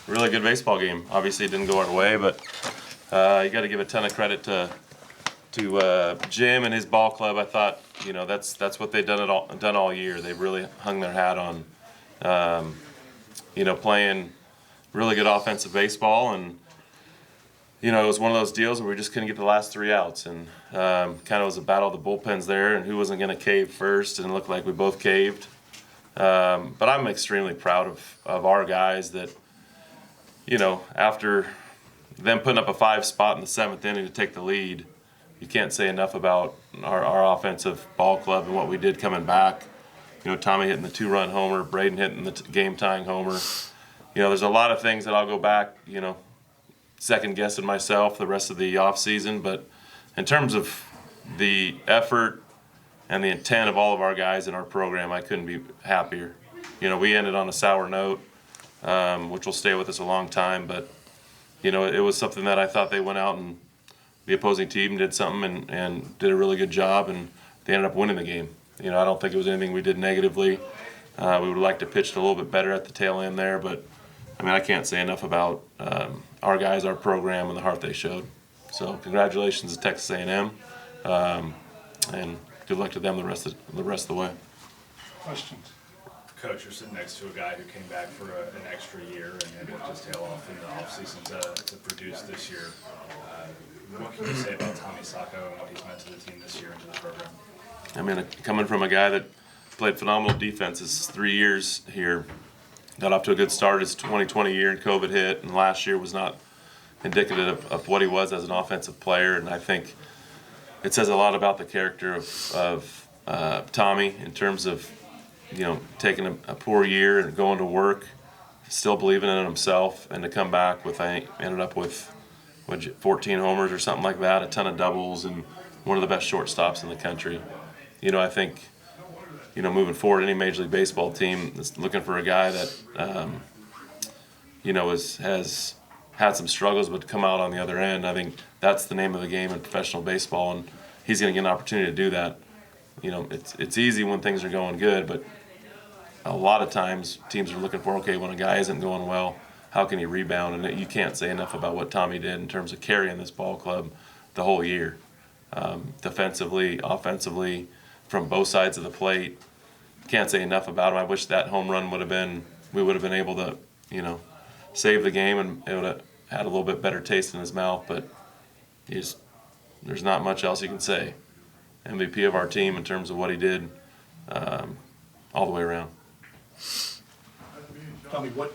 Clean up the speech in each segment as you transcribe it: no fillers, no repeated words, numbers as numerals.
really good baseball game. Obviously, it didn't go our way, but you got to give a ton of credit to Jim and his ball club. I thought, that's what they've done all year. They've really hung their hat on, playing really good offensive baseball, and it was one of those deals where we just couldn't get the last 3 outs, and kind of was a battle of the bullpens there, and who wasn't going to cave first, and it looked like we both caved. But I'm extremely proud of our guys that, after them putting up a 5 spot in the 7th inning to take the lead, you can't say enough about our offensive ball club and what we did coming back. Tommy hitting the 2-run homer, Braden hitting the game-tying homer. There's a lot of things that I'll go back, second-guessing myself the rest of the offseason. But in terms of the effort and the intent of all of our guys in our program, I couldn't be happier. We ended on a sour note, which will stay with us a long time. But, it was something that I thought they went out and the opposing team did something and did a really good job, and they ended up winning the game. I don't think it was anything we did negatively. We would like to pitch a little bit better at the tail end there, but I can't say enough about our guys, our program, and the heart they showed. So congratulations to Texas A&M, and good luck to them the rest of the way. Questions? Coach, you're sitting next to a guy who came back for an extra year and worked his tail off in the offseason to produce this year. What can you say about Tommy Sacco and what he's meant to the team this year and to the program? Coming from a guy that played phenomenal defense his 3 years here, got off to a good start his 2020 year, and COVID hit, and last year was not indicative of what he was as an offensive player. And I think it says a lot about the character of Tommy in terms of, taking a poor year and going to work, still believing in himself, and to come back with, I think, ended up with 14 homers or something like that, a ton of doubles, and one of the best shortstops in the country. I think, moving forward, any Major League Baseball team that's looking for a guy that, has had some struggles but to come out on the other end, I think that's the name of the game in professional baseball, and he's going to get an opportunity to do that. It's easy when things are going good, but a lot of times teams are looking for, okay, when a guy isn't going well, how can he rebound? And you can't say enough about what Tommy did in terms of carrying this ball club the whole year. Defensively, offensively, from both sides of the plate. Can't say enough about him. I wish that home run we would have been able to, save the game, and it would have had a little bit better taste in his mouth, but there's not much else you can say. MVP of our team in terms of what he did all the way around. Tommy, what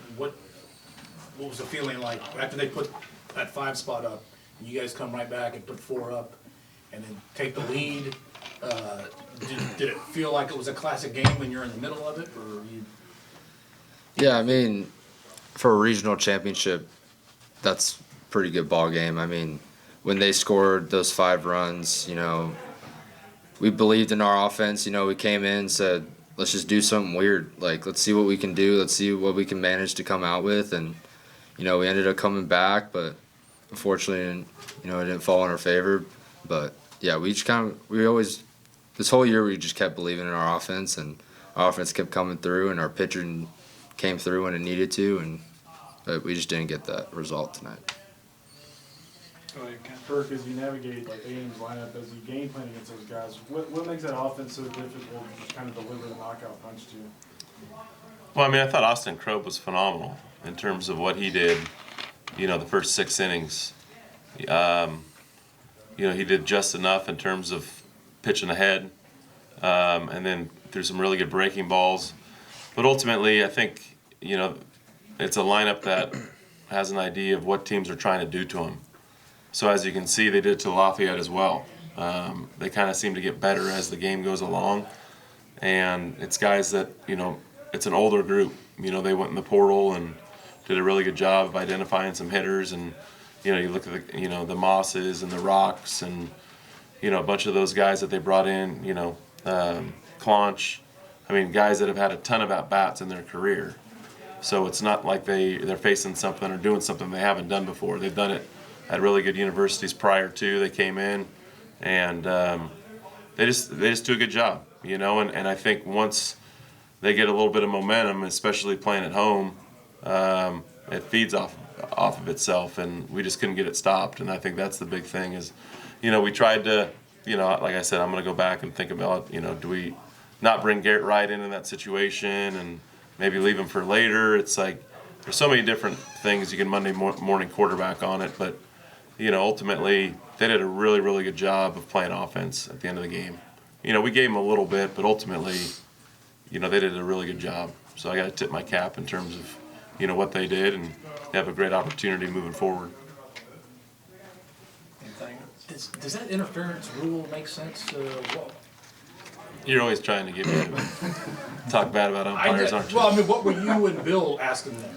was the feeling like after they put that 5 spot up, and you guys come right back and put 4 up, and then take the lead? Did it feel like it was a classic game when you're in the middle of it, or you? Yeah, for a regional championship, that's a pretty good ball game. When they scored those 5 runs, we believed in our offense. We came in and said, let's just do something weird. Let's see what we can do. Let's see what we can manage to come out with. And, we ended up coming back, but unfortunately, it didn't fall in our favor. But, yeah, this whole year we just kept believing in our offense, and our offense kept coming through, and our pitching came through when it needed to, but we just didn't get that result tonight. Kirk, as you navigate A&M's lineup, as you game plan against those guys, what makes that offense so difficult to kind of deliver the knockout punch to? Well, I thought Austin Crope was phenomenal in terms of what he did, the first 6 innings. He did just enough in terms of pitching ahead, and then threw some really good breaking balls. But ultimately, I think, it's a lineup that has an idea of what teams are trying to do to him. So as you can see, they did to Lafayette as well. They kind of seem to get better as the game goes along. And it's guys that, it's an older group. They went in the portal and did a really good job of identifying some hitters. And, you look at the Mosses and the Rocks and, a bunch of those guys that they brought in, Claunch. Guys that have had a ton of at-bats in their career. So it's not like they're facing something or doing something they haven't done before. They've done it at really good universities prior to they came in, and they just do a good job, and I think once they get a little bit of momentum, especially playing at home, it feeds off of itself, and we just couldn't get it stopped. And I think that's the big thing is, we tried to, like I said, I'm going to go back and think about, do we not bring Garrett Wright in that situation and maybe leave him for later? It's like there's so many different things you can Monday morning quarterback on it, but ultimately they did a really, really good job of playing offense at the end of the game. We gave them a little bit, but ultimately, they did a really good job. So I got to tip my cap in terms of, what they did, and they have a great opportunity moving forward. Does that interference rule make sense? You're always trying to get me to talk bad about umpires, aren't you? Well, I mean, what were you and Bill asking them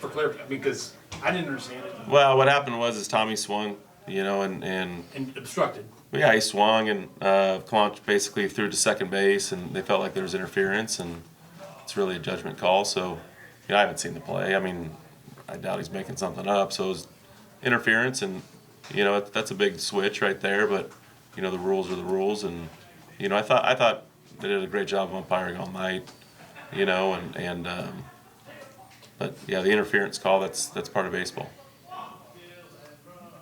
for clarification? Because I didn't understand it. Well, what happened was Tommy swung, and And obstructed. yeah, he swung, and Kalanch basically threw to second base, and they felt like there was interference, and it's really a judgment call. So, I haven't seen the play. I mean, I doubt he's making something up. So it was interference, and that's a big switch right there. But the rules are the rules, and I thought they did a great job of umpiring all night. But yeah, the interference call, that's part of baseball.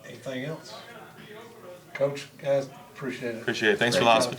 Anything else? Coach, guys, appreciate it. Appreciate it. Thanks for Great the job. hospitality.